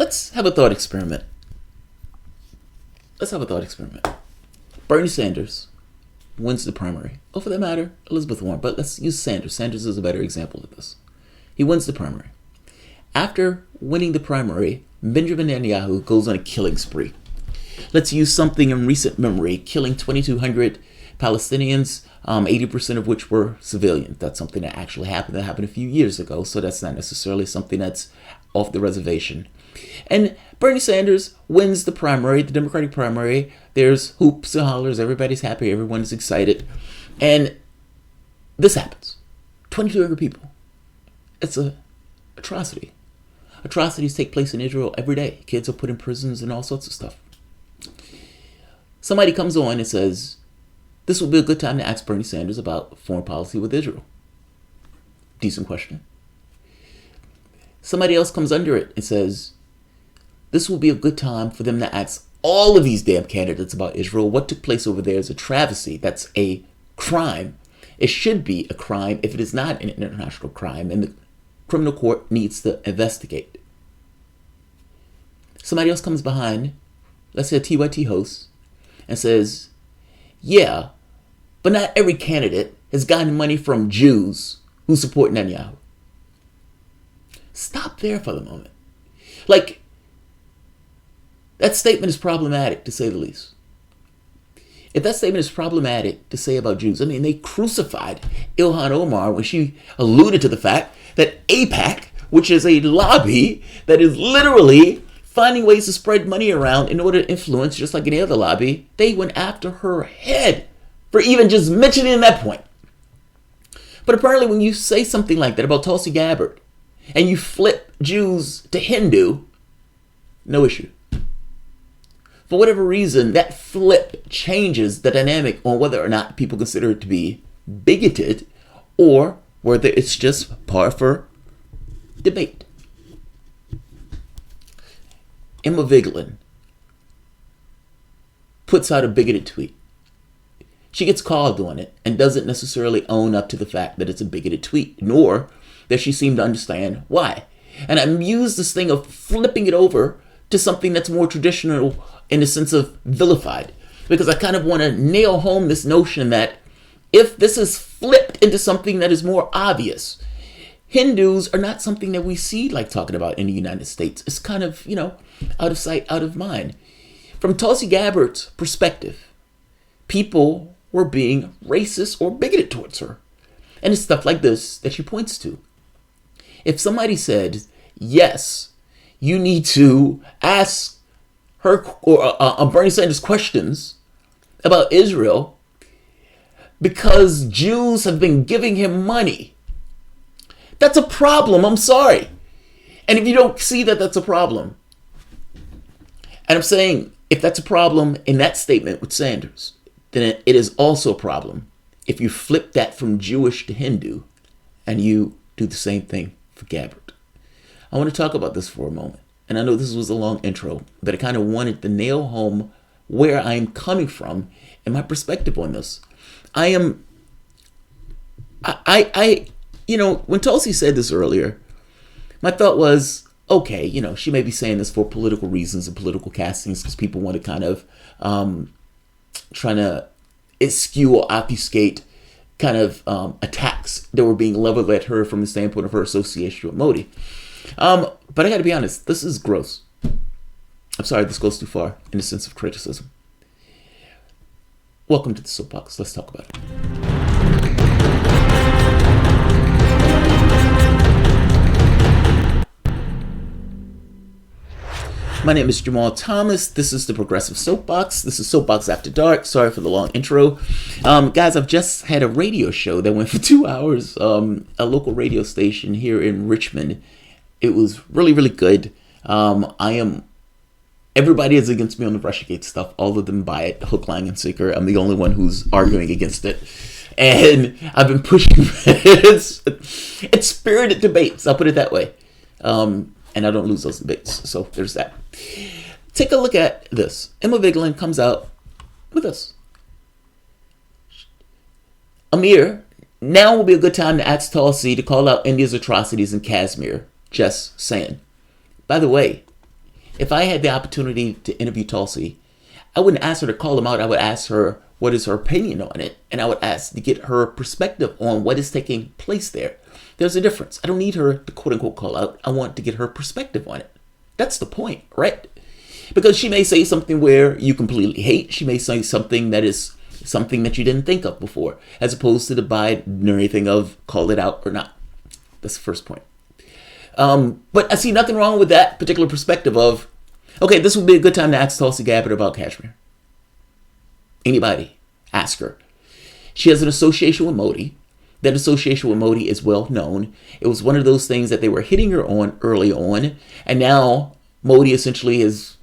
let's have a thought experiment. Bernie Sanders wins the primary. Or for that matter, Elizabeth Warren. But let's use Sanders. Sanders is a better example of this. He wins the primary. After winning the primary, Benjamin Netanyahu goes on a killing spree. Let's use something in recent memory, killing 2,200 Palestinians, 80% of which were civilians. That's something that actually happened. That happened a few years ago, so that's not necessarily something that's off the reservation. And Bernie Sanders wins the primary, the Democratic primary. There's hoops and hollers. Everybody's happy. Everyone's excited. And this happens. 2,200 people. It's an atrocity. Atrocities take place in Israel every day. Kids are put in prisons and all sorts of stuff. Somebody comes on and says, this would be a good time to ask Bernie Sanders about foreign policy with Israel. Decent question. Somebody else comes under it and says, this will be a good time for them to ask all of these damn candidates about Israel. What took place over there is a travesty. That's a crime. It should be a crime if it is not an international crime, and the criminal court needs to investigate. Somebody else comes behind, let's say a TYT host, and says, yeah, but not every candidate has gotten money from Jews who support Netanyahu. Stop there for the moment. Like, that statement is problematic, to say the least. If that statement is problematic to say about Jews, I mean, they crucified Ilhan Omar when she alluded to the fact that AIPAC, which is a lobby that is literally finding ways to spread money around in order to influence, just like any other lobby, they went after her head for even just mentioning that point. But apparently when you say something like that about Tulsi Gabbard and you flip Jews to Hindu, no issue. For whatever reason, that flip changes the dynamic on whether or not people consider it to be bigoted or whether it's just par for debate. Emma Vigeland puts out a bigoted tweet. She gets called on it and doesn't necessarily own up to the fact that it's a bigoted tweet, nor does she seem to understand why. And I'm used this thing of flipping it over to something that's more traditional in the sense of vilified, because I kind of want to nail home this notion that if this is flipped into something that is more obvious, Hindus are not something that we see like talking about in the United States. It's kind of, out of sight, out of mind. From Tulsi Gabbard's perspective, people were being racist or bigoted towards her. And it's stuff like this that she points to. If somebody said, yes, you need to ask her or Bernie Sanders questions about Israel because Jews have been giving him money, that's a problem. I'm sorry. And if you don't see that that's a problem, and I'm saying if that's a problem in that statement with Sanders, then it is also a problem if you flip that from Jewish to Hindu and you do the same thing for Gabbard. I want to talk about this for a moment. And I know this was a long intro, but I kind of wanted to nail home where I'm coming from and my perspective on this. When Tulsi said this earlier, my thought was, okay, she may be saying this for political reasons and political castings because people want to kind of trying to eschew or obfuscate kind of attacks that were being leveled at her from the standpoint of her association with Modi. But I got to be honest, this is gross. I'm sorry, this goes too far in the sense of criticism. Welcome to the Soapbox. Let's talk about it. My name is Jamarl Thomas. This is the Progressive Soapbox. This is Soapbox After Dark. Sorry for the long intro. Guys, I've just had a radio show that went for 2 hours, a local radio station here in Richmond. It was really, really good. Everybody is against me on the Russiagate stuff. All of them buy it, hook, line, and sinker. I'm the only one who's arguing against it. And I've been pushing it's spirited debates, I'll put it that way. And I don't lose those debates. So there's that. Take a look at this. Emma Vigeland comes out with this. Amir, now will be a good time to ask Tulsi to call out India's atrocities in Kashmir. Just saying. By the way, if I had the opportunity to interview Tulsi, I wouldn't ask her to call him out. I would ask her what is her opinion on it, and I would ask to get her perspective on what is taking place there. There's a difference. I don't need her to quote unquote call out. I want to get her perspective on it. That's the point, right? Because she may say something where you completely hate. She may say something that is something that you didn't think of before, as opposed to the binary thing of call it out or not. That's the first point. But I see nothing wrong with that particular perspective of, okay, this would be a good time to ask Tulsi Gabbard about Kashmir. Anybody, ask her. She has an association with Modi. That association with Modi is well known. It was one of those things that they were hitting her on early on, and now Modi essentially is,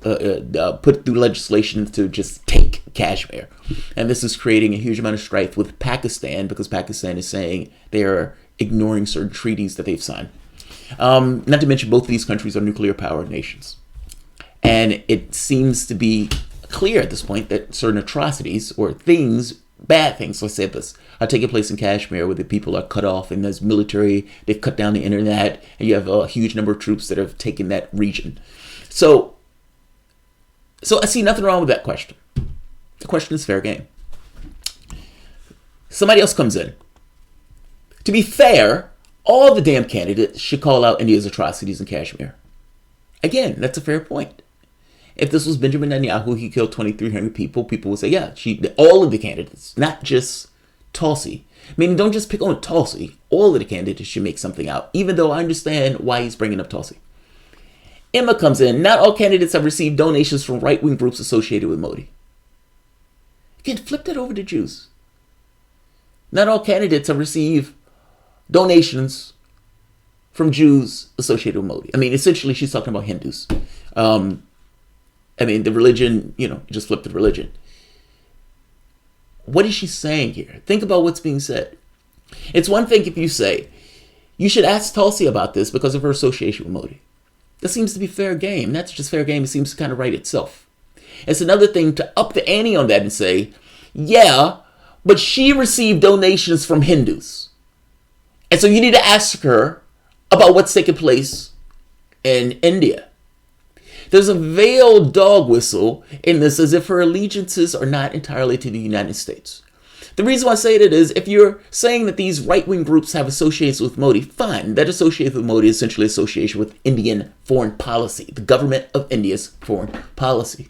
put through legislation to just take Kashmir, and this is creating a huge amount of strife with Pakistan because Pakistan is saying they are ignoring certain treaties that they've signed. Not to mention both of these countries are nuclear powered nations, and it seems to be clear at this point that certain atrocities or things, bad things, let's say this, are taking place in Kashmir where the people are cut off and there's military, they've cut down the internet, and you have a huge number of troops that have taken that region. So I see nothing wrong with that question. The question is fair game. Somebody else comes in. To be fair, all the damn candidates should call out India's atrocities in Kashmir. Again, that's a fair point. If this was Benjamin Netanyahu, he killed 2,300 people, people would say, yeah, all of the candidates, not just Tulsi. Meaning, don't just pick on Tulsi. All of the candidates should make something out, even though I understand why he's bringing up Tulsi. Emma comes in. Not all candidates have received donations from right-wing groups associated with Modi. Again, flip that over to Jews. Not all candidates have received donations from Jews associated with Modi. I mean, essentially, she's talking about Hindus. The religion, just flip the religion. What is she saying here? Think about what's being said. It's one thing if you say, you should ask Tulsi about this because of her association with Modi. That seems to be fair game. That's just fair game. It seems to kind of write itself. It's another thing to up the ante on that and say, yeah, but she received donations from Hindus. And so you need to ask her about what's taking place in India. There's a veiled dog whistle in this as if her allegiances are not entirely to the United States. The reason why I say that is if you're saying that these right-wing groups have associations with Modi, fine. That association with Modi is essentially association with Indian foreign policy, the government of India's foreign policy.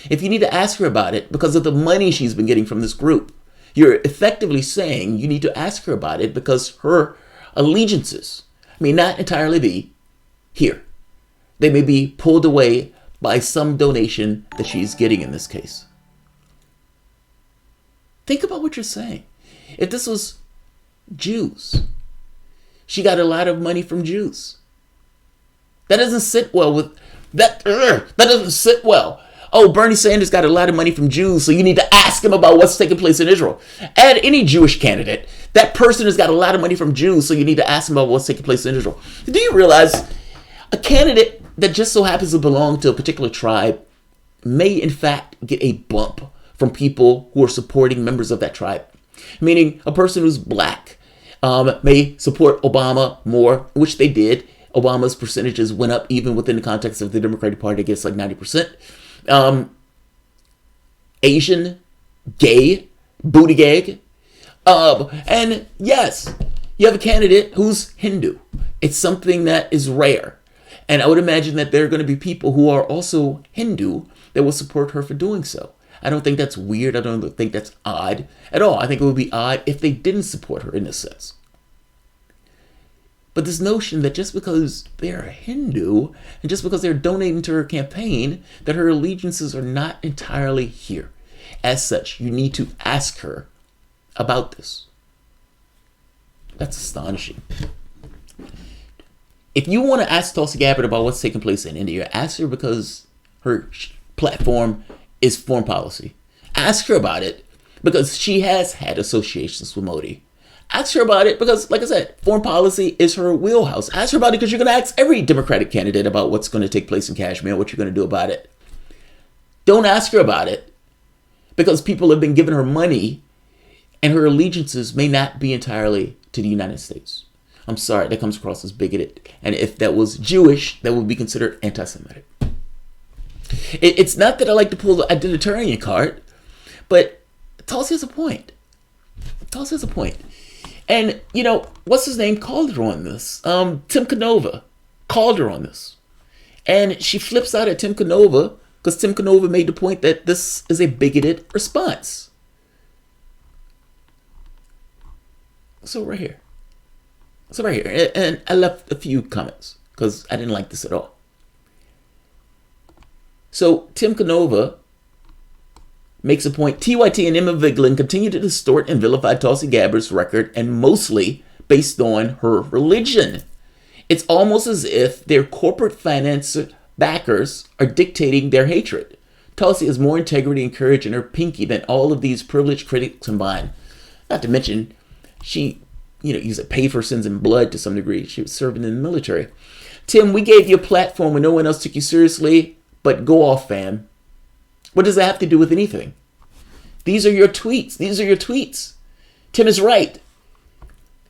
If you need to ask her about it because of the money she's been getting from this group, you're effectively saying you need to ask her about it because her allegiances may not entirely be here. They may be pulled away by some donation that she's getting in this case. Think about what you're saying. If this was Jews, she got a lot of money from Jews. That doesn't sit well with that. That doesn't sit well. Oh, Bernie Sanders got a lot of money from Jews, so you need to ask him about what's taking place in Israel. Add any Jewish candidate. That person has got a lot of money from Jews, so you need to ask him about what's taking place in Israel. Do you realize a candidate that just so happens to belong to a particular tribe may in fact get a bump from people who are supporting members of that tribe? Meaning a person who's black may support Obama more, which they did. Obama's percentages went up even within the context of the Democratic Party, I guess like 90%. Asian, gay, Buttigieg. And yes, you have a candidate who's Hindu. It's something that is rare. And I would imagine that there are going to be people who are also Hindu that will support her for doing so. I don't think that's weird. I don't think that's odd at all. I think it would be odd if they didn't support her in this sense. But this notion that just because they're a Hindu and just because they're donating to her campaign, that her allegiances are not entirely here. As such, you need to ask her about this. That's astonishing. If you want to ask Tulsi Gabbard about what's taking place in India, ask her because her platform is foreign policy. Ask her about it because she has had associations with Modi. Ask her about it because, like I said, foreign policy is her wheelhouse. Ask her about it because you're going to ask every Democratic candidate about what's going to take place in Kashmir, what you're going to do about it. Don't ask her about it because people have been giving her money and her allegiances may not be entirely to the United States. I'm sorry, that comes across as bigoted. And if that was Jewish, that would be considered anti-Semitic. It's not that I like to pull the identitarian card, but Tulsi has a point. Tulsi has a point. And, you know, what's his name called her on this? Tim Canova called her on this. And she flips out at Tim Canova because Tim Canova made the point that this is a bigoted response. So right here. And I left a few comments because I didn't like this at all. So Tim Canova makes a point. TYT and Emma Vigeland continue to distort and vilify Tulsi Gabbard's record, and mostly based on her religion. It's almost as if their corporate finance backers are dictating their hatred. Tulsi has more integrity and courage in her pinky than all of these privileged critics combined. Not to mention, she, used to pay for sins in blood to some degree. She was serving in the military. Tim, we gave you a platform when no one else took you seriously, but go off, fam. What does that have to do with anything? These are your tweets. Tim is right.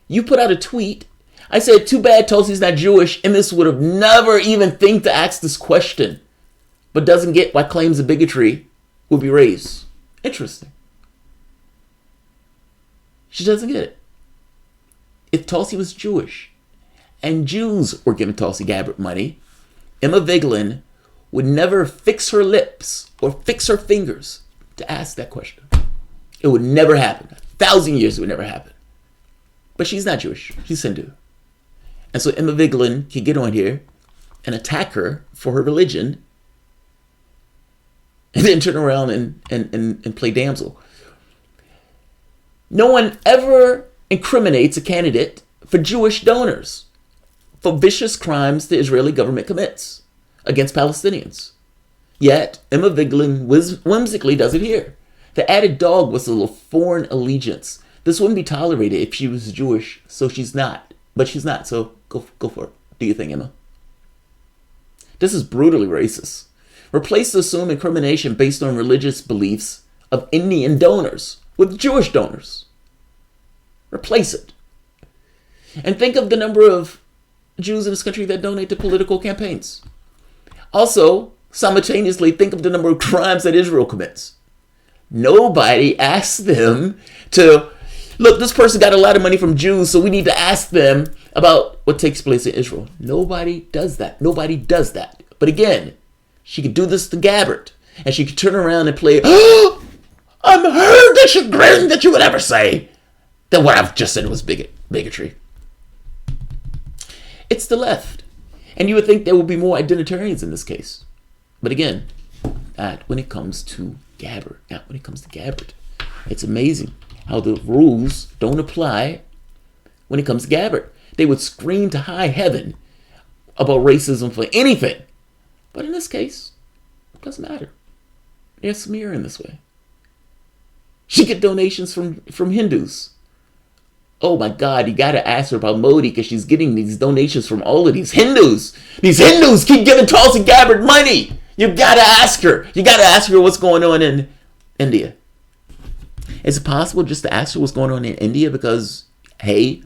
You put out a tweet. I said, too bad Tulsi's not Jewish, and this would have never even think to ask this question, but doesn't get why claims of bigotry will be raised. Interesting. She doesn't get it. If Tulsi was Jewish and Jews were giving Tulsi Gabbard money, Emma Vigeland would never fix her lips or fix her fingers to ask that question. It would never happen. 1,000 years it would never happen. But she's not Jewish. She's Hindu. And so Emma Vigeland can get on here and attack her for her religion and then turn around and play damsel. No one ever incriminates a candidate for Jewish donors for vicious crimes the Israeli government commits against Palestinians. Yet, Emma Vigeland whimsically does it here. The added dog was a little foreign allegiance. This wouldn't be tolerated if she was Jewish, so she's not. But she's not, so go for it. Do your thing, Emma. This is brutally racist. Replace the assumed incrimination based on religious beliefs of Indian donors with Jewish donors. Replace it. And think of the number of Jews in this country that donate to political campaigns. Also, simultaneously, think of the number of crimes that Israel commits. Nobody asks them to, look, this person got a lot of money from Jews, so we need to ask them about what takes place in Israel. Nobody does that. But again, she could do this to Gabbard, and she could turn around and play, oh, I'm heard the chagrin that you would ever say that what I've just said was bigotry. It's the left. And you would think there would be more identitarians in this case. But again, not when it comes to Gabbard. It's amazing how the rules don't apply when it comes to Gabbard. They would scream to high heaven about racism for anything. But in this case, it doesn't matter. They're smearing this way. She get donations from Hindus. Oh my God, you gotta ask her about Modi because she's getting these donations from all of these Hindus. These Hindus keep giving Tulsi Gabbard money. You gotta ask her. You gotta ask her what's going on in India. Is it possible just to ask her what's going on in India because, hey,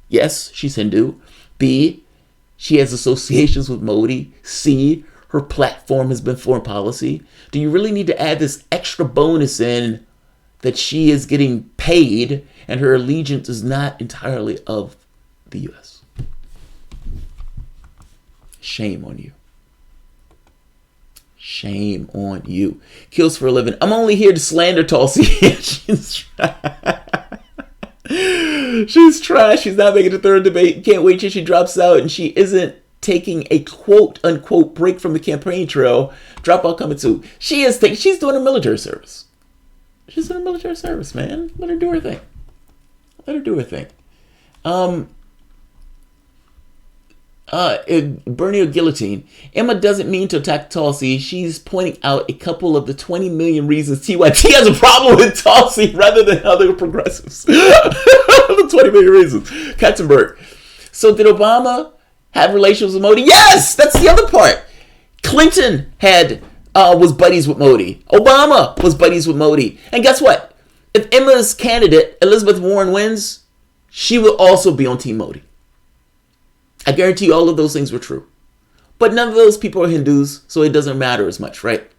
yes, she's Hindu. B, she has associations with Modi. C, her platform has been foreign policy. Do you really need to add this extra bonus in that she is getting paid and her allegiance is not entirely of the U.S.? Shame on you. Shame on you. Kills for a living. I'm only here to slander Tulsi. She's trash. She's not making the third debate. Can't wait till she drops out and she isn't taking a quote unquote break from the campaign trail. Dropout coming soon. She's doing a military service. She's in a military service, man. Let her do her thing. Bernie or guillotine. Emma doesn't mean to attack Tulsi. She's pointing out a couple of the 20 million reasons TYT has a problem with Tulsi rather than other progressives. The 20 million reasons. Katzenberg. So did Obama have relations with Modi? Yes! That's the other part. Clinton was buddies with Modi. Obama was buddies with Modi. And guess what? If Emma's candidate, Elizabeth Warren, wins, she would also be on Team Modi. I guarantee you all of those things were true. But none of those people are Hindus, so it doesn't matter as much, right?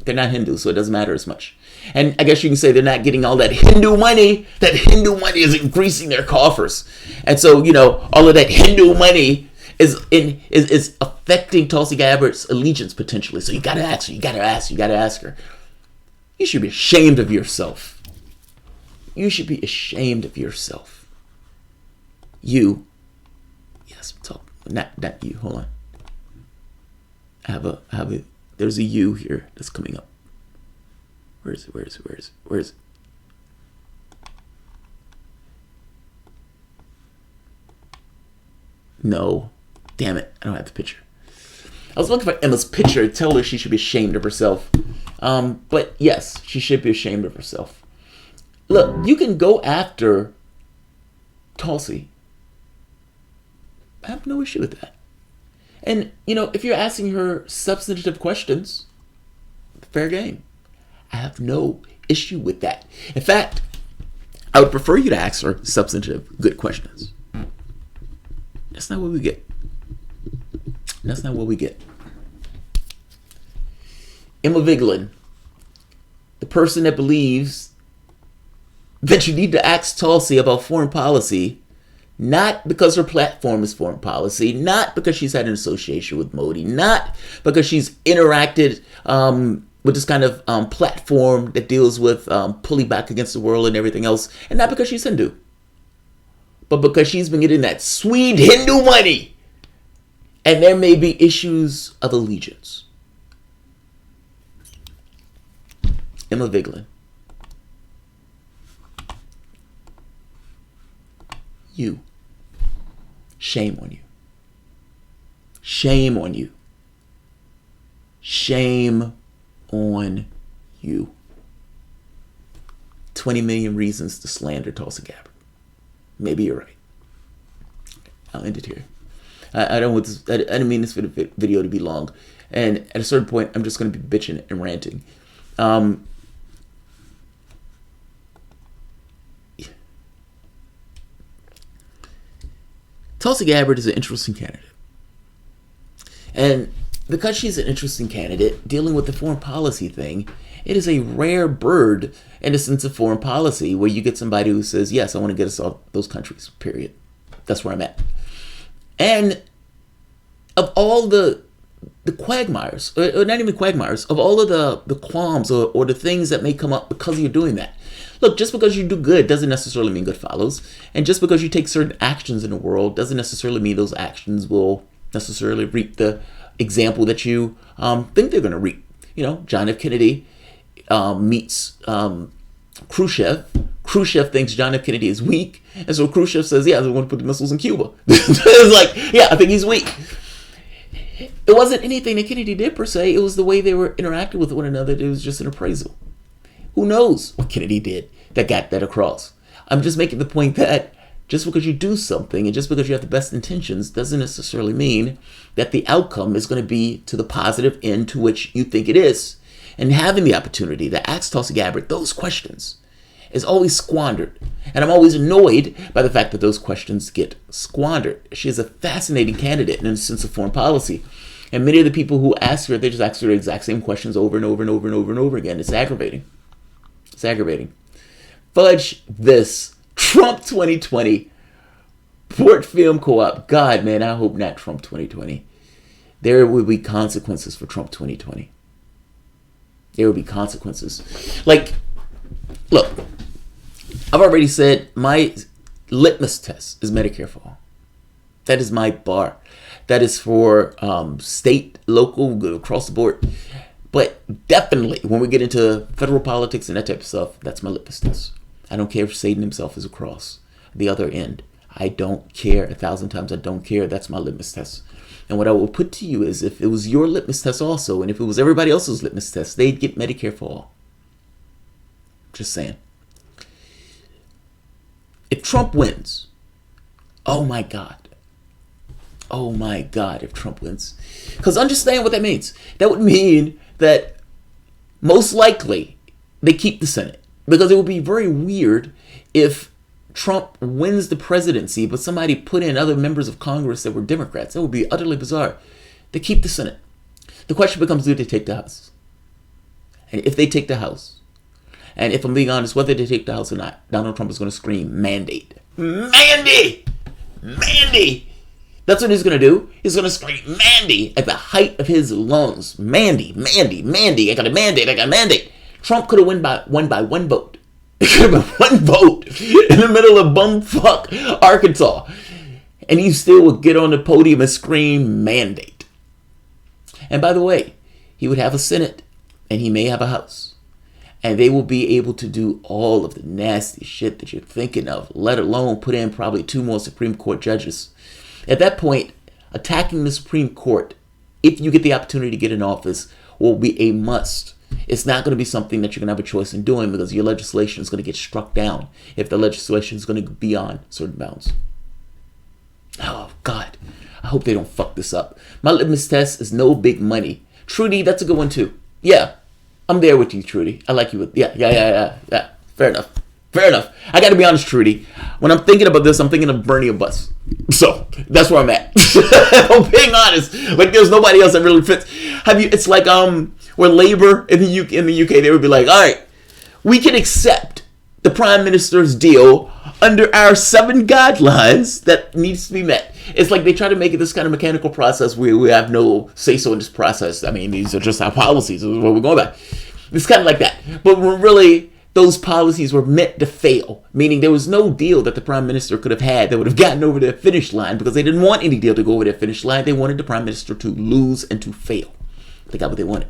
They're not Hindus, so it doesn't matter as much. And I guess you can say they're not getting all that Hindu money. That Hindu money is increasing their coffers. And so, all of that Hindu money is affecting Tulsi Gabbard's allegiance potentially. So you got to ask her. You got to ask her. You should be ashamed of yourself. You should be ashamed of yourself. You. Yes, not you. Hold on. I have a. There's a U here that's coming up. Where is it? No. Damn it. I don't have the picture. I was looking for Emma's picture to tell her she should be ashamed of herself. But yes, she should be ashamed of herself. Look, you can go after Tulsi. I have no issue with that. And, if you're asking her substantive questions, fair game. I have no issue with that. In fact, I would prefer you to ask her substantive, good questions. That's not what we get. Emma Vigeland, the person that believes that you need to ask Tulsi about foreign policy, not because her platform is foreign policy, not because she's had an association with Modi, not because she's interacted with this kind of platform that deals with pulling back against the world and everything else, and not because she's Hindu, but because she's been getting that sweet Hindu money. And there may be issues of allegiance. Emma Vigeland. You. Shame on you. Shame on you. Shame on you. 20 million reasons to slander Tulsi Gabbard. Maybe you're right. I'll end it here. I didn't mean this video to be long. And at a certain point, I'm just going to be bitching and ranting. Tulsi Gabbard is an interesting candidate. And because she's an interesting candidate, dealing with the foreign policy thing, it is a rare bird in the sense of foreign policy where you get somebody who says, yes, I want to get us off those countries, period. That's where I'm at. And of all the quagmires, or not even quagmires, of all of the qualms or the things that may come up because you're doing that. Look, just because you do good doesn't necessarily mean good follows. And just because you take certain actions in the world doesn't necessarily mean those actions will necessarily reap the example that you think they're going to reap. John F. Kennedy meets Khrushchev. Khrushchev thinks John F. Kennedy is weak. And so Khrushchev says, yeah, they want to put the missiles in Cuba. It's like, yeah, I think he's weak. It wasn't anything that Kennedy did per se. It was the way they were interacting with one another. It was just an appraisal. Who knows what Kennedy did that got that across? I'm just making the point that just because you do something and just because you have the best intentions doesn't necessarily mean that the outcome is going to be to the positive end to which you think it is. And having the opportunity to ask Tulsi Gabbard those questions is always squandered. And I'm always annoyed by the fact that those questions get squandered. She is a fascinating candidate in the sense of foreign policy. And many of the people who ask her, they just ask her the exact same questions over and over and over and over and over again. It's aggravating. It's aggravating. Fudge this. Trump 2020. Port Film Co-op. God, man, I hope not Trump 2020. There will be consequences for Trump 2020. There will be consequences. Like, look, I've already said my litmus test is Medicare for all. That is my bar. That is for state, local, across the board. But definitely, when we get into federal politics and that type of stuff, that's my litmus test. I don't care if Satan himself is across the other end. I don't care. 1,000 times I don't care. That's my litmus test. And what I will put to you is if it was your litmus test also, and if it was everybody else's litmus test, they'd get Medicare for all. Just saying. If Trump wins, oh my God. Oh my God, if Trump wins. Because understand what that means. That would mean that most likely they keep the Senate. Because it would be very weird if Trump wins the presidency, but somebody put in other members of Congress that were Democrats. That would be utterly bizarre. They keep the Senate. The question becomes, do they take the House? And if they take the House, and if I'm being honest, whether they take the House or not, Donald Trump is going to scream, mandate. Mandate! Mandate! That's what he's going to do. He's going to scream, Mandy, at the height of his lungs. Mandy, Mandy, Mandy. I got a mandate. I got a mandate. Trump could have won by one vote. It could have been one vote in the middle of bumfuck Arkansas. And he still would get on the podium and scream, mandate. And by the way, he would have a Senate and he may have a House. And they will be able to do all of the nasty shit that you're thinking of, let alone put in probably 2 more Supreme Court judges. At that point, attacking the Supreme Court, if you get the opportunity to get in office, will be a must. It's not going to be something that you're going to have a choice in doing because your legislation is going to get struck down if the legislation is going to be on certain bounds. Oh, God. I hope they don't fuck this up. My litmus test is no big money. Trudy, that's a good one too. Yeah, I'm there with you, Trudy. I like you. Yeah. Fair enough. I got to be honest, Trudy. When I'm thinking about this, I'm thinking of burning a bus. So that's where I'm at. I'm being honest. Like there's nobody else that really fits. It's like where Labour in the UK they would be like, all right, we can accept the Prime Minister's deal under our 7 guidelines that needs to be met. It's like they try to make it this kind of mechanical process where we have no say-so in this process. I mean, these are just our policies. This is what we're going by. It's kind of like that. But we're really, those policies were meant to fail, meaning there was no deal that the Prime Minister could have had that would have gotten over their finish line because they didn't want any deal to go over their finish line. They wanted the Prime Minister to lose and to fail. They got what they wanted.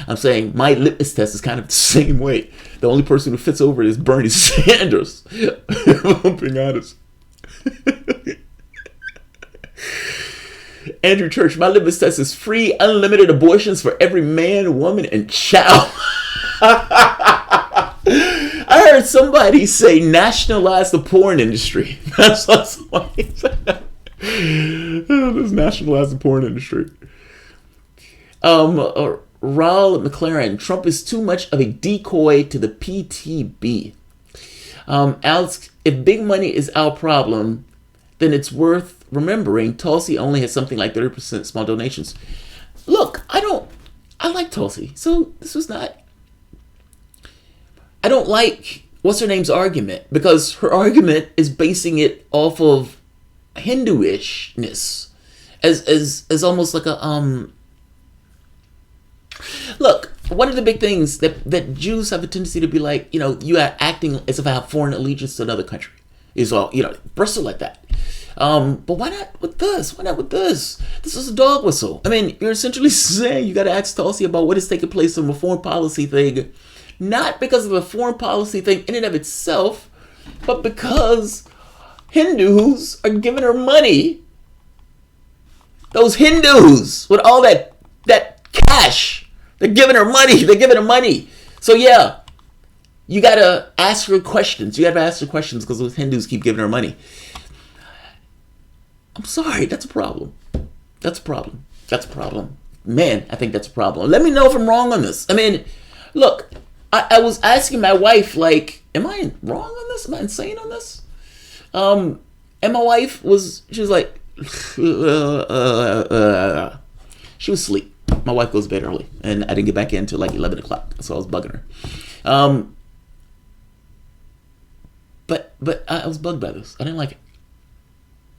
I'm saying my litmus test is kind of the same way. The only person who fits over it is Bernie Sanders. I'm being honest. Andrew Church, my litmus test is free, unlimited abortions for every man, woman, and child. I heard somebody say nationalize the porn industry. That's what somebody said. Let's nationalize the porn industry. Raul McLaren, Trump is too much of a decoy to the PTB. Alex, if big money is our problem, then it's worth remembering Tulsi only has something like 30% small donations. Look, I like Tulsi. So this was not, I don't like what's her name's argument because her argument is basing it off of Hinduishness as almost like a, look, one of the big things that Jews have a tendency to be like, you are acting as if I have foreign allegiance to another country. Is all, bristle like that. But why not with this? Why not with this? This is a dog whistle. I mean, you're essentially saying you got to ask Tulsi about what is taking place in the foreign policy thing, not because of the foreign policy thing in and of itself, but because Hindus are giving her money. Those Hindus with all that cash, they're giving her money. They're giving her money. So yeah, you got to ask her questions. You got to ask her questions because those Hindus keep giving her money. I'm sorry, that's a problem. That's a problem. Man, I think that's a problem. Let me know if I'm wrong on this. I mean, look, I was asking my wife, like, am I wrong on this? Am I insane on this? And my wife she was like, she was asleep. My wife goes to bed early, and I didn't get back in until like 11 o'clock, so I was bugging her. But I was bugged by this. I didn't like it.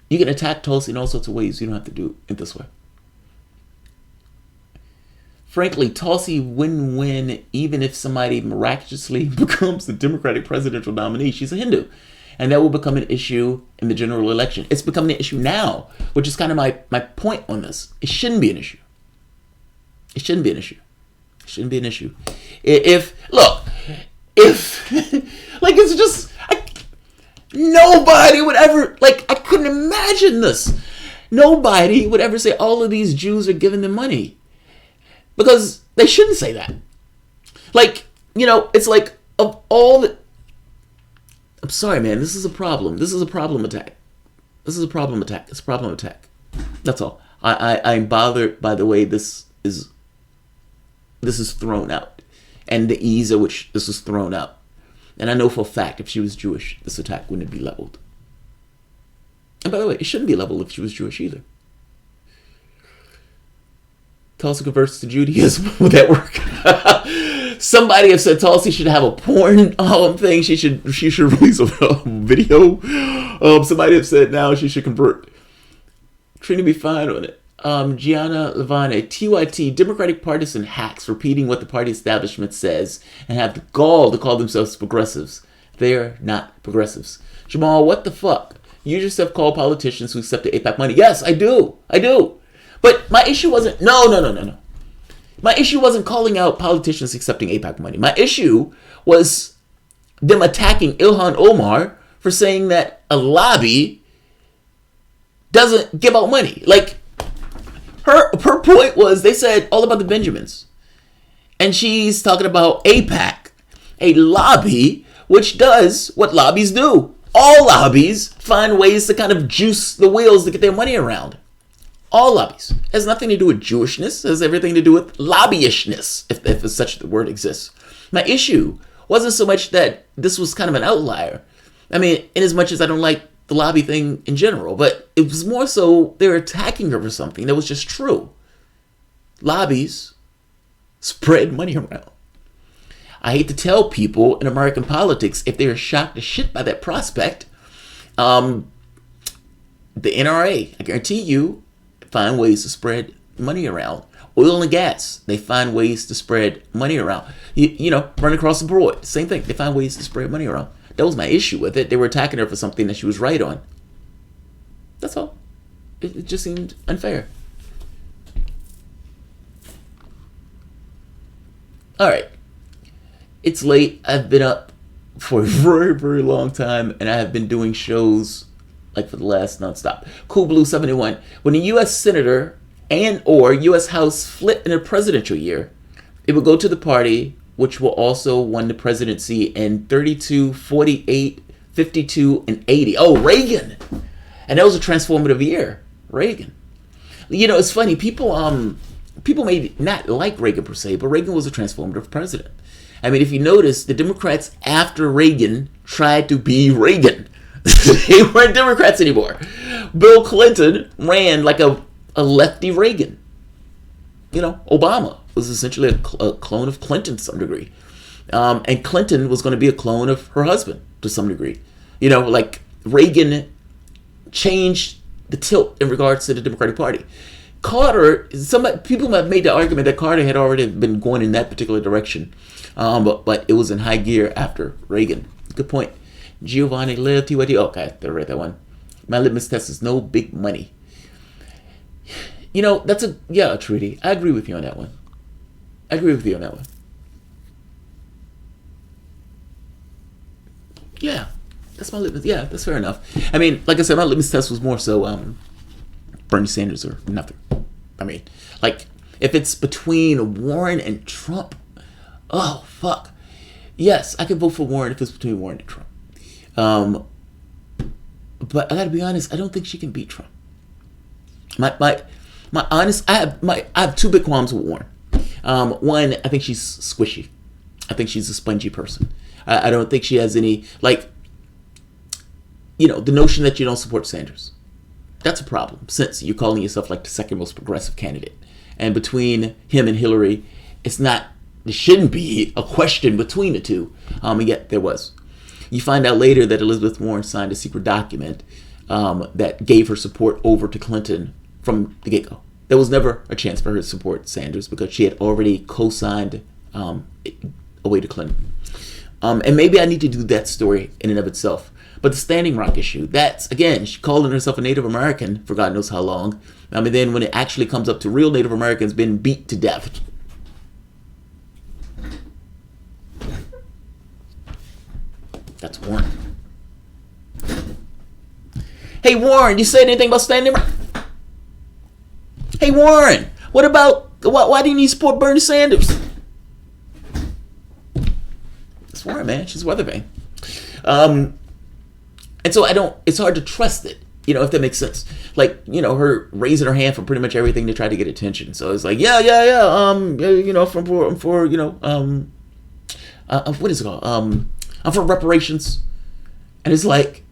You can attack Tulsi in all sorts of ways. You don't have to do it this way. Frankly, Tulsi wouldn't win even if somebody miraculously becomes the Democratic presidential nominee. She's a Hindu. And that will become an issue in the general election. It's becoming an issue now, which is kind of my point on this. It shouldn't be an issue. It shouldn't be an issue. It shouldn't be an issue. If like, it's just, nobody would ever, like, I couldn't imagine this. Nobody would ever say all of these Jews are giving them money. Because they shouldn't say that. Like, it's like, of all the, I'm sorry, man, this is a problem. This is a problem attack. It's a problem attack. That's all. I'm bothered by the way this is thrown out. And the ease at which this is thrown out. And I know for a fact if she was Jewish, this attack wouldn't be leveled. And by the way, it shouldn't be leveled if she was Jewish either. Tulsi converts to Judaism. Would that work? Somebody have said Tulsi should have a porn thing. She should release a video. Somebody have said now she should convert. Trina be fine on it. Gianna Levane, TYT, Democratic partisan hacks repeating what the party establishment says and have the gall to call themselves progressives. They're not progressives. Jamarl, what the fuck? You yourself call politicians who accept the AIPAC money. Yes, I do. But my issue wasn't, no. My issue wasn't calling out politicians accepting AIPAC money. My issue was them attacking Ilhan Omar for saying that a lobby doesn't give out money. Like, her point was, they said all about the Benjamins. And she's talking about AIPAC, a lobby which does what lobbies do. All lobbies find ways to kind of juice the wheels to get their money around. All lobbies. It has nothing to do with Jewishness. It has everything to do with lobbyishness, if such a word exists. My issue wasn't so much that this was kind of an outlier. I mean, in as much as I don't like the lobby thing in general, but it was more so they were attacking her for something that was just true. Lobbies spread money around. I hate to tell people in American politics, if they're shocked to shit by that prospect, the NRA, I guarantee you, find ways to spread money around. Oil and gas, they find ways to spread money around. You know, run across the board, same thing. They find ways to spread money around. That was my issue with it. They were attacking her for something that she was right on. That's all. It just seemed unfair. All right. It's late. I've been up for a very, very long time, and I have been doing shows like for the last nonstop. Cool Blue 71. When a U.S. senator and or U.S. House split in a presidential year, it would go to the party which will also won the presidency in 32, 48, 52, and 80. Oh, Reagan. And that was a transformative year. Reagan. You know, it's funny. People may not like Reagan per se, but Reagan was a transformative president. I mean, if you notice, the Democrats after Reagan tried to be Reagan. They weren't Democrats anymore. Bill Clinton ran like a lefty Reagan. You know, Obama was essentially a clone of Clinton to some degree. And Clinton was going to be a clone of her husband to some degree. You know, like Reagan changed the tilt in regards to the Democratic Party. Carter, people have made the argument that Carter had already been going in that particular direction. But it was in high gear after Reagan. Good point. Giovanni Live, TYT. Okay, I read that one. My litmus test is no big money. You know, that's Trudy. I agree with you on that one. Yeah, that's my litmus. Yeah, that's fair enough. I mean, like I said, my litmus test was more so Bernie Sanders or nothing. I mean, like, if it's between Warren and Trump, oh, fuck. Yes, I can vote for Warren if it's between Warren and Trump. But I gotta be honest, I don't think she can beat Trump. I have two big qualms with Warren. One, I think she's squishy. I think she's a spongy person. I don't think she has any, like, you know, the notion that you don't support Sanders. That's a problem, since you're calling yourself like the second most progressive candidate. And between him and Hillary, there shouldn't be a question between the two. And yet there was. You find out later that Elizabeth Warren signed a secret document that gave her support over to Clinton from the get-go. There was never a chance for her to support Sanders because she had already co-signed away to Clinton. And maybe I need to do that story in and of itself. But the Standing Rock issue, that's, again, she calling herself a Native American for God knows how long. I mean, then when it actually comes up to real Native Americans being beat to death. That's Warren. Hey, Warren, you said anything about Standing Rock? Hey, Warren, what about, why didn't you support Bernie Sanders? It's Warren, man. She's weather vane. And so it's hard to trust it, you know, if that makes sense. Like, you know, her raising her hand for pretty much everything to try to get attention. So it's like, yeah, you know, for you know, what is it called? I'm for reparations. And it's like,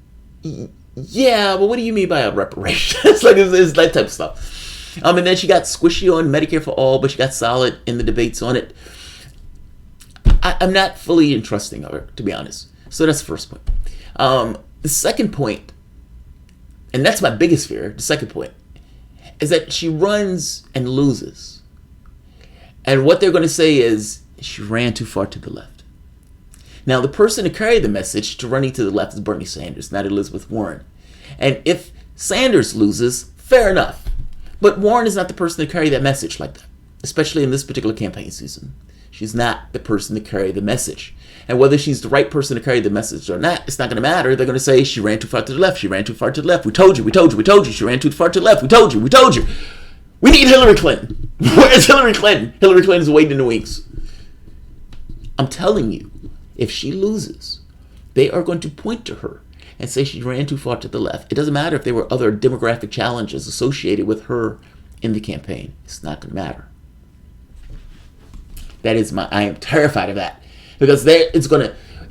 yeah, but what do you mean by a reparation? It's like, it's that type of stuff. And then she got squishy on Medicare for all, but she got solid in the debates on it. I'm not fully entrusting of her, to be honest. So that's the first point. The second point, and that's my biggest fear, the second point, is that she runs and loses. And what they're going to say is, she ran too far to the left. Now, the person to carry the message to running to the left is Bernie Sanders, not Elizabeth Warren. And if Sanders loses, fair enough. But Warren is not the person to carry that message like that, especially in this particular campaign season. She's not the person to carry the message. And whether she's the right person to carry the message or not, it's not going to matter. They're going to say, she ran too far to the left. She ran too far to the left. We told you, we told you, we told you. She ran too far to the left. We told you, we told you. We need Hillary Clinton. Where's Hillary Clinton? Hillary Clinton's waiting in the wings. I'm telling you, if she loses, they are going to point to her and say she ran too far to the left. It doesn't matter if there were other demographic challenges associated with her in the campaign. It's not going to matter. I am terrified of that. Because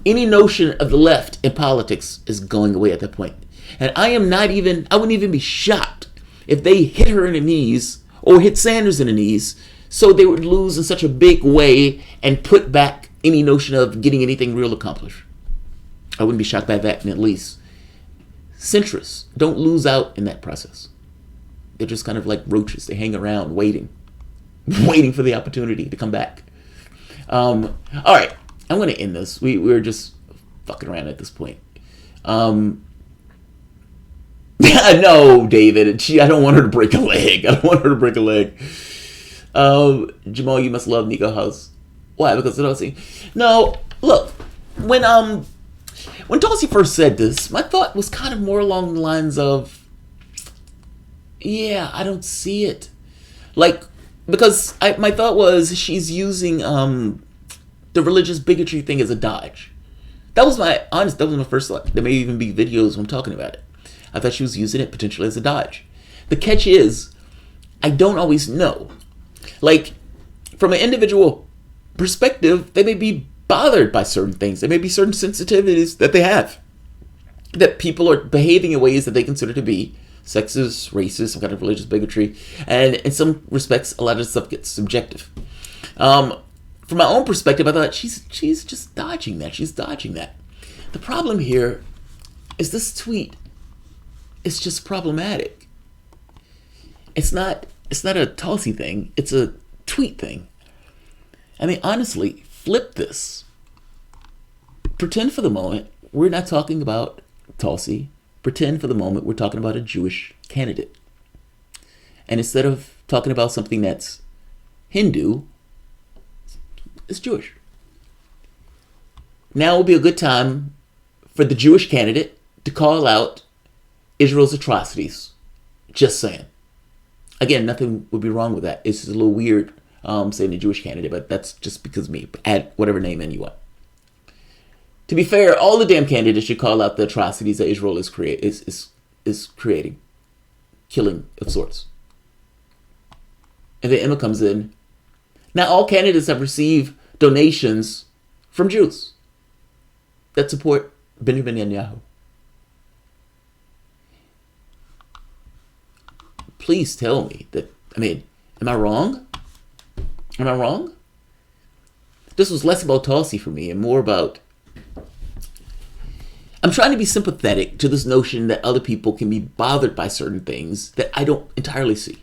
any notion of the left in politics is going away at that point. And I wouldn't even be shocked if they hit her in the knees or hit Sanders in the knees so they would lose in such a big way and put back any notion of getting anything real accomplished. I wouldn't be shocked by that, at least. Centrists don't lose out in that process. They're just kind of like roaches. They hang around waiting for the opportunity to come back. All right, I'm going to end this. We're just fucking around at this point. No, David. I don't want her to break a leg. Jamal, you must love Nico House. Why? Because of Tulsi? No, look. When Tulsi first said this, my thought was kind of more along the lines of, yeah, I don't see it. Because my thought was she's using the religious bigotry thing as a dodge. That was my first thought. There may even be videos when I'm talking about it. I thought she was using it potentially as a dodge. The catch is, I don't always know. From an individual perspective, they may be bothered by certain things. There may be certain sensitivities that they have. That people are behaving in ways that they consider to be sexist, racist, some kind of religious bigotry. And in some respects, a lot of this stuff gets subjective. From my own perspective, I thought she's just dodging that. She's dodging that. The problem here is this tweet is just problematic. It's not a Tulsi thing. It's a tweet thing. I mean, honestly, flip this. Pretend for the moment we're not talking about Tulsi. Pretend for the moment we're talking about a Jewish candidate. And instead of talking about something that's Hindu, it's Jewish. Now would be a good time for the Jewish candidate to call out Israel's atrocities. Just saying. Again, nothing would be wrong with that. It's just a little weird saying the Jewish candidate, but that's just because me. Add whatever name in you want. To be fair, all the damn candidates should call out the atrocities that Israel is creating. Killing of sorts. And then Emma comes in. Now all candidates have received donations from Jews that support Benjamin Netanyahu. Please tell me that, am I wrong? Am I wrong? This was less about Tulsi for me and more about, I'm trying to be sympathetic to this notion that other people can be bothered by certain things that I don't entirely see.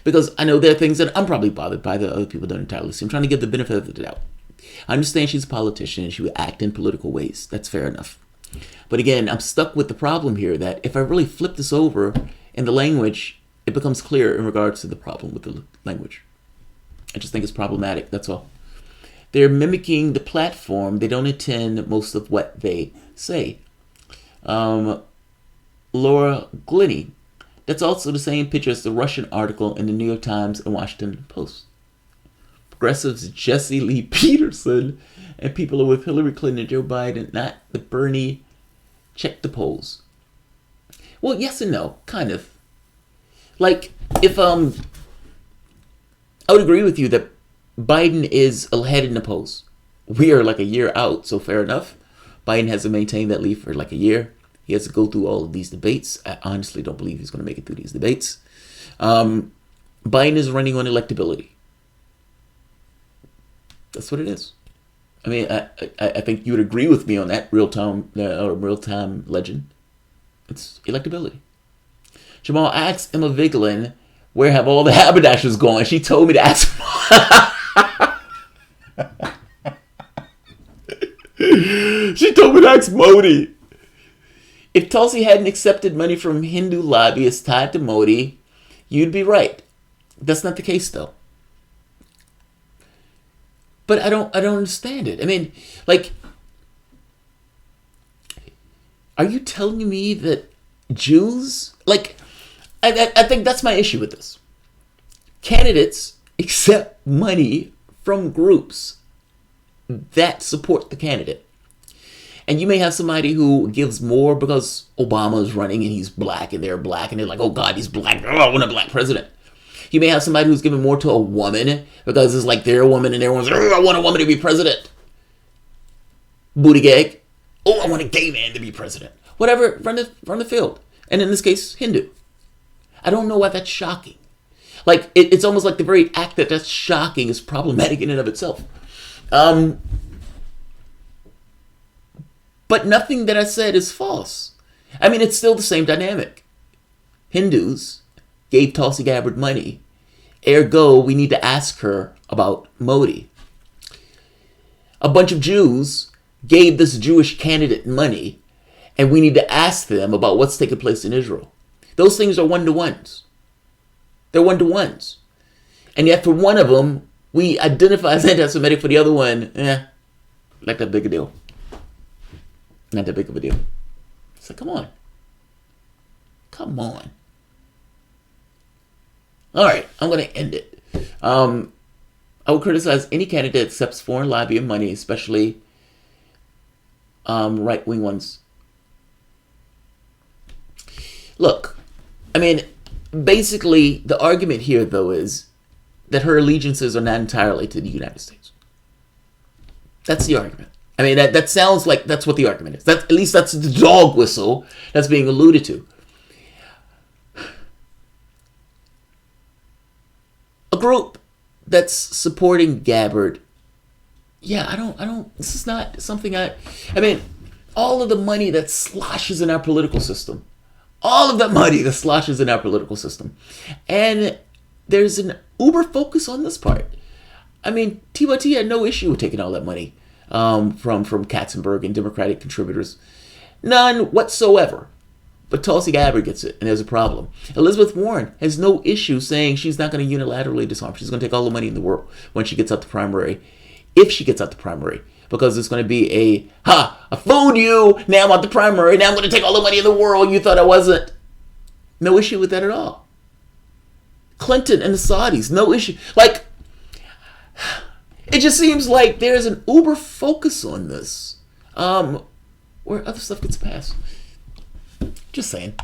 Because I know there are things that I'm probably bothered by that other people don't entirely see. I'm trying to give the benefit of the doubt. I understand she's a politician and she would act in political ways. That's fair enough. But again, I'm stuck with the problem here that if I really flip this over in the language, it becomes clear in regards to the problem with the language. I just think it's problematic, that's all. They're mimicking the platform. They don't intend most of what they say. Laura Glenny. That's also the same picture as the Russian article in the New York Times and Washington Post. Progressives Jesse Lee Peterson and people are with Hillary Clinton and Joe Biden, not the Bernie. Check the polls. Well, yes and no, kind of. If I would agree with you that Biden is ahead in the polls. We are like a year out, so fair enough. Biden has to maintain that lead for like a year. He has to go through all of these debates. I honestly don't believe he's going to make it through these debates. Biden is running on electability. That's what it is. I mean, I think you would agree with me on that, real-time legend. It's electability. Jamal asked Emma Vigeland, where have all the haberdashers gone? She told me to ask. She told me to ask Modi. If Tulsi hadn't accepted money from Hindu lobbyists tied to Modi, you'd be right. That's not the case, though. But I don't understand it. I mean, like, are you telling me that Jews, like, I think that's my issue with this. Candidates accept money from groups that support the candidate. And you may have somebody who gives more because Obama is running and he's black and they're black and they're like, oh God, he's black. Oh, I want a black president. You may have somebody who's giving more to a woman because it's like they're a woman and everyone's like, oh, I want a woman to be president. Booty gag. Oh, I want a gay man to be president. Whatever, from the field. And in this case, Hindu. I don't know why that's shocking. Like, it's almost like the very act that's shocking is problematic in and of itself. But nothing that I said is false. I mean, it's still the same dynamic. Hindus gave Tulsi Gabbard money. Ergo, we need to ask her about Modi. A bunch of Jews gave this Jewish candidate money, and we need to ask them about what's taking place in Israel. Those things are one-to-ones. They're one-to-ones. And yet for one of them, we identify as anti-Semitic. For the other one, like that big a deal. Not that big of a deal. It's like, come on. Come on. All right, I'm going to end it. I would criticize any candidate that accepts foreign lobbying money, especially right-wing ones. Look, I mean, basically, the argument here, though, is that her allegiances are not entirely to the United States. That's the argument. I mean, that sounds like that's what the argument is. At least that's the dog whistle that's being alluded to. A group that's supporting Gabbard, yeah, I don't, this is not something I mean, all of the money that sloshes in our political system, and there's an uber focus on this part. I mean, TYT had no issue with taking all that money from Katzenberg and Democratic contributors. None whatsoever. But Tulsi Gabbard gets it, and there's a problem. Elizabeth Warren has no issue saying she's not going to unilaterally disarm. She's going to take all the money in the world when she gets out the primary, if she gets out the primary, because it's going to be I fooled you, now I'm out the primary, now I'm going to take all the money in the world, you thought I wasn't. No issue with that at all. Clinton and the Saudis, no issue. Like, it just seems like there's an uber focus on this, where other stuff gets passed. Just saying.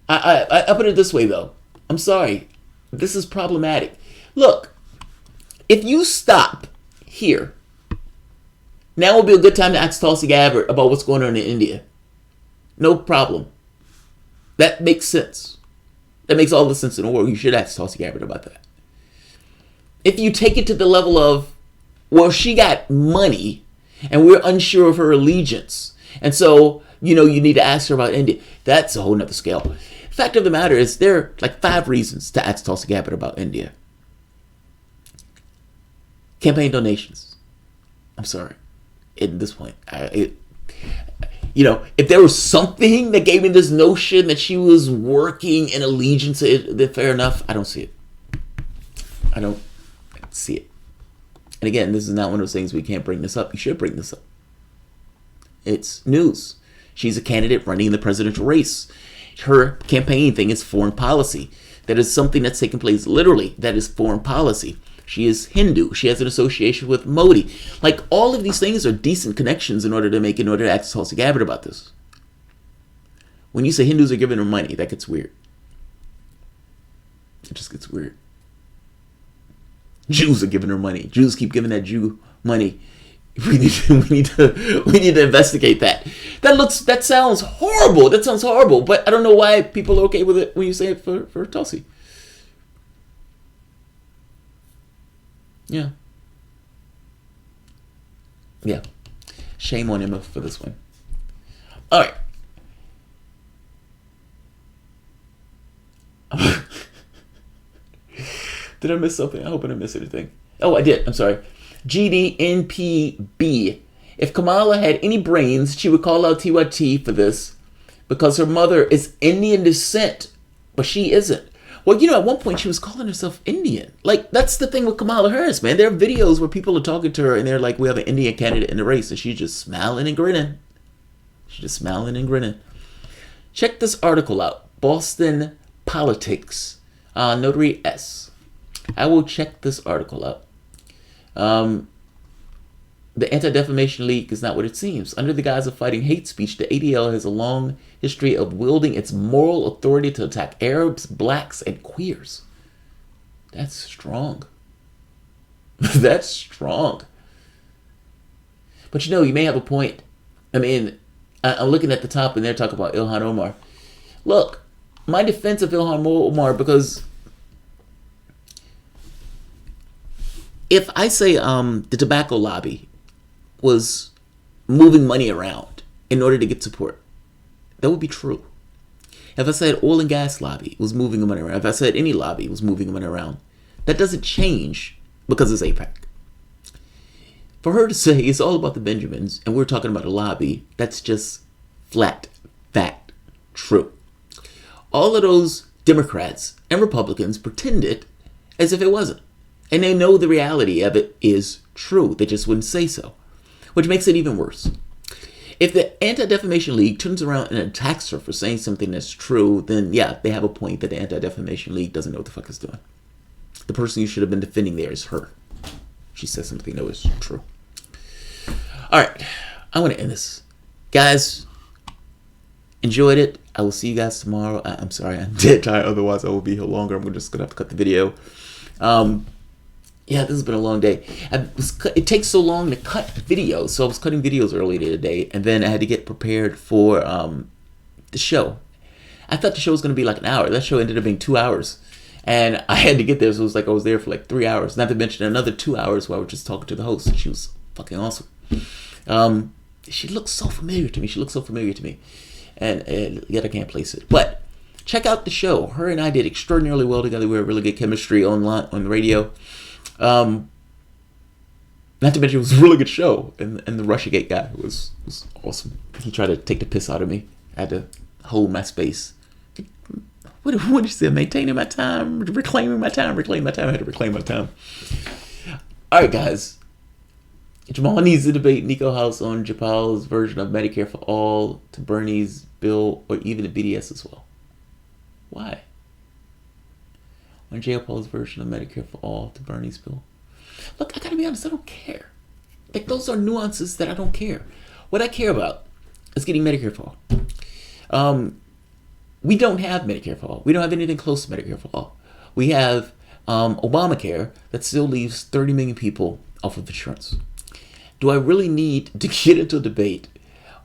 I put it this way, though. I'm sorry. This is problematic. Look, if you stop here, now would be a good time to ask Tulsi Gabbard about what's going on in India. No problem. That makes sense. That makes all the sense in the world. You should ask Tulsi Gabbard about that. If you take it to the level of, well, she got money, and we're unsure of her allegiance, and so, you need to ask her about India. That's a whole nother scale. Fact of the matter is, there are like 5 reasons to ask Tulsi Gabbard about India. Campaign donations. I'm sorry. At this point, if there was something that gave me this notion that she was working in allegiance to it, then fair enough. I don't see it. I don't see it. And again, this is not one of those things we can't bring this up. You should bring this up. It's news. She's a candidate running in the presidential race. Her campaign thing is foreign policy. That is something that's taking place literally. That is foreign policy. She is Hindu. She has an association with Modi. Like, all of these things are decent connections in order to ask Tulsi Gabbard about this. When you say Hindus are giving her money, that gets weird. It just gets weird. Jews are giving her money. Jews keep giving that Jew money. We need to investigate that. That sounds horrible. That sounds horrible. But I don't know why people are okay with it when you say it for Tulsi. Yeah. Yeah. Shame on him for this one. All right. Did I miss something? I hope I didn't miss anything. Oh, I did. I'm sorry. GDNPB. If Kamala had any brains, she would call out TYT for this because her mother is Indian descent, but she isn't. Well, you know, at one point she was calling herself Indian. Like, that's the thing with Kamala Harris, man. There are videos where people are talking to her and they're like, we have an Indian candidate in the race, and she's just smiling and grinning. She's just smiling and grinning. Check this article out. Boston Politics. Notary S. I will check this article out. The Anti-Defamation League is not what it seems. Under the guise of fighting hate speech, the ADL has a long history of wielding its moral authority to attack Arabs, blacks, and queers. That's strong. That's strong. But you know, you may have a point. I mean, I'm looking at the top and they're talking about Ilhan Omar. Look, my defense of Ilhan Omar, because if I say the tobacco lobby was moving money around in order to get support, that would be true. If I said oil and gas lobby was moving money around, if I said any lobby was moving money around, that doesn't change because it's AIPAC. For her to say it's all about the Benjamins and we're talking about a lobby, that's just flat fact true. All of those Democrats and Republicans pretended as if it wasn't. And they know the reality of it is true. They just wouldn't say so. Which makes it even worse. If the Anti-Defamation League turns around and attacks her for saying something that's true, then yeah, they have a point that the Anti-Defamation League doesn't know what the fuck it's doing. The person you should have been defending there is her. She says something that was true. Alright, I want to end this. Guys, enjoyed it. I will see you guys tomorrow. I'm sorry, I'm dead tired. Otherwise, I will be here longer. I'm just going to have to cut the video. Yeah, this has been a long day. It takes so long to cut videos, so I was cutting videos earlier today, and then I had to get prepared for the show. I thought the show was going to be like an hour. That show ended up being 2 hours, and I had to get there, so it was like I was there for like 3 hours. Not to mention another 2 hours where I was just talking to the host. She was fucking awesome. She looks so familiar to me. And yet I can't place it. But check out the show. Her and I did extraordinarily well together. We had really good chemistry on the radio. Not to mention it was a really good show, and the Russiagate guy was awesome. He tried to take the piss out of me. I had to hold my space. What did you say? Maintaining my time, reclaiming my time. I had to reclaim my time. All right, guys. Jamal needs to debate Nico House on Japal's version of Medicare for All, to Bernie's bill, or even the BDS as well. Why? On J. Paul's version of Medicare for All to Bernie's bill. Look, I gotta be honest, I don't care. Like, those are nuances that I don't care. What I care about is getting Medicare for All. We don't have Medicare for All. We don't have anything close to Medicare for All. We have Obamacare that still leaves 30 million people off of insurance. Do I really need to get into a debate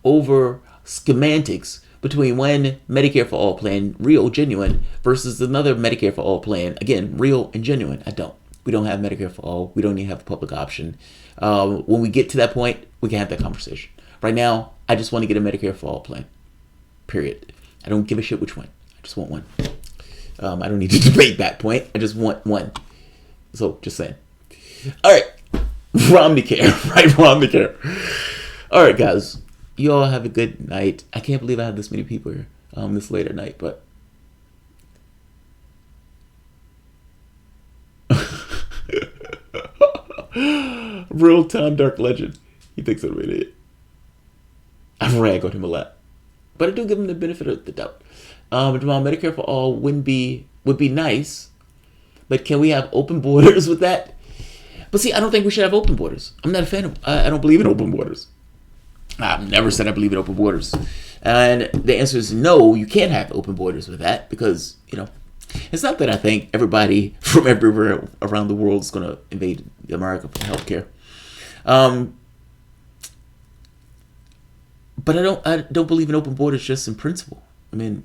over semantics between one Medicare for All plan, real, genuine, versus another Medicare for All plan, again, real and genuine? I don't. We don't have Medicare for All. We don't even have a public option. When we get to that point, we can have that conversation. Right now, I just want to get a Medicare for All plan. Period. I don't give a shit which one. I just want one. I don't need to debate that point. I just want one. So, just saying. All right. Romney care, right? Romney care. All right, guys. You all have a good night. I can't believe I have this many people here this late at night, but real time dark legend. He thinks I'm an idiot. I rag on him a lot, but I do give him the benefit of the doubt. Jamal, Medicare for All would be nice, but can we have open borders with that? But see, I don't think we should have open borders. I'm not a fan of. I don't believe in open borders. I've never said I believe in open borders. And the answer is no, you can't have open borders with that, because, you know, it's not that I think everybody from everywhere around the world is going to invade America for healthcare. But I don't believe in open borders just in principle. I mean,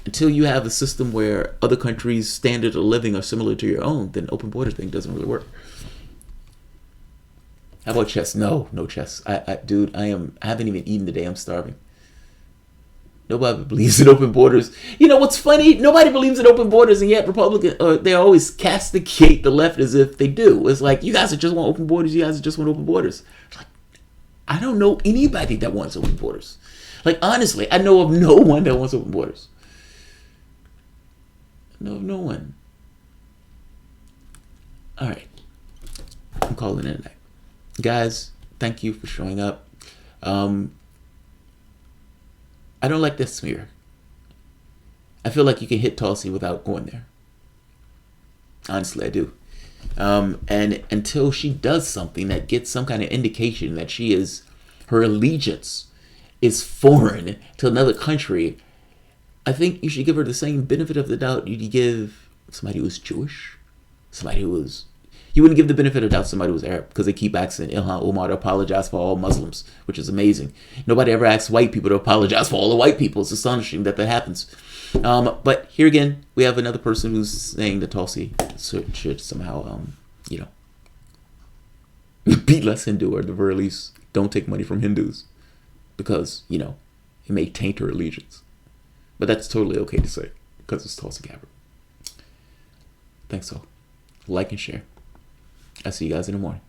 until you have a system where other countries' standard of living are similar to your own, then open border thing doesn't really work. How about chess? No chess. Dude, I haven't even eaten today. I'm starving. Nobody believes in open borders. You know what's funny? Nobody believes in open borders, and yet they always castigate the left as if they do. It's like, you guys just want open borders. You guys just want open borders. Like, I don't know anybody that wants open borders. Like, honestly, I know of no one that wants open borders. I know of no one. All right, I'm calling it a night, guys. Thank you for showing up. I don't like this smear. I feel like you can hit Tulsi without going there. Honestly, I do. And until she does something that gets some kind of indication that her allegiance is foreign to another country, I think you should give her the same benefit of the doubt you'd give somebody who was Jewish, you wouldn't give the benefit of doubt to somebody who was Arab, because they keep asking Ilhan Omar to apologize for all Muslims, which is amazing. Nobody ever asks white people to apologize for all the white people. It's astonishing that happens. But here again, we have another person who's saying that Tulsi should somehow, be less Hindu, or at the very least, don't take money from Hindus, because, it may taint her allegiance. But that's totally okay to say, because it's Tulsi Gabbard. Thanks all. Like and share. I'll see you guys in the morning.